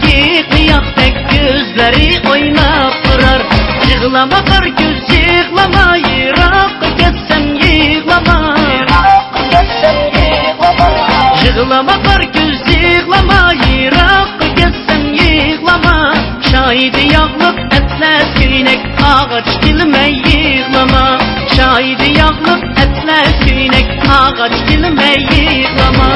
yıkıyak gözleri oynap durar. Yığlama kar göz yığlama, yırak getsem yığlama. Yığlama kar göz yığlama, yırak getsem yığlama. Şahidi yağlık etler köynek, ağaç dilime yığlama. Şahidi yağlık etler köynek, ağaç dilime yığlama.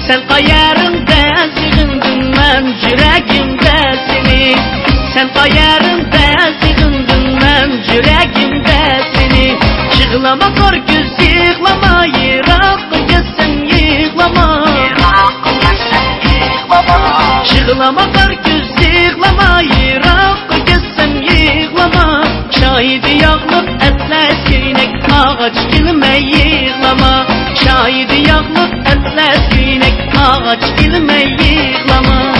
Sen kayarında sığındım ben yüreğimde seni. Sen kayarında sığındım ben yüreğimde seni. Yığlama kar göz yığlama, yırak getsem yığlama. Yığlama kar göz yığlama, yırak getsem yığlama. Şahidi yağlık etler köynek, ağaç dilime yığlama. Şahidi yağlık etler köynek, ağaç dilime yığlama.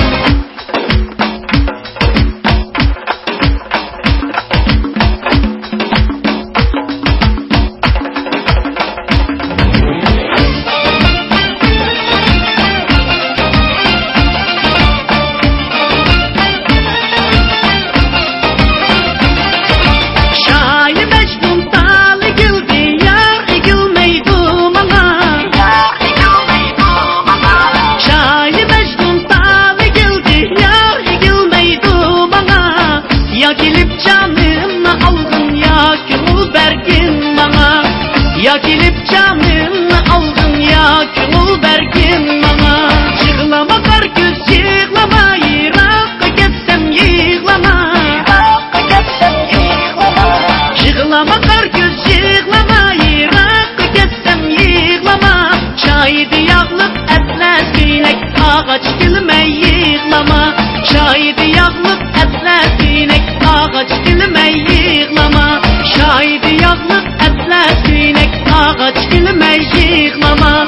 Ya gelip canımı aldın ya gül bergin bana. Ya gelip canımı aldın ya gül bergin bana. Yığlama kar göz yığlama, yırak getsem yığlama. Yığlama kar göz yığlama, yırak getsem yığlama. Şahidi yağlık etler köynek, ağaç dilime yığlama. Şahidi yağlık etler köynek, ağaç dilime yığlama. Şahidi yağlık etler köynek, ağaç dilime yığlama.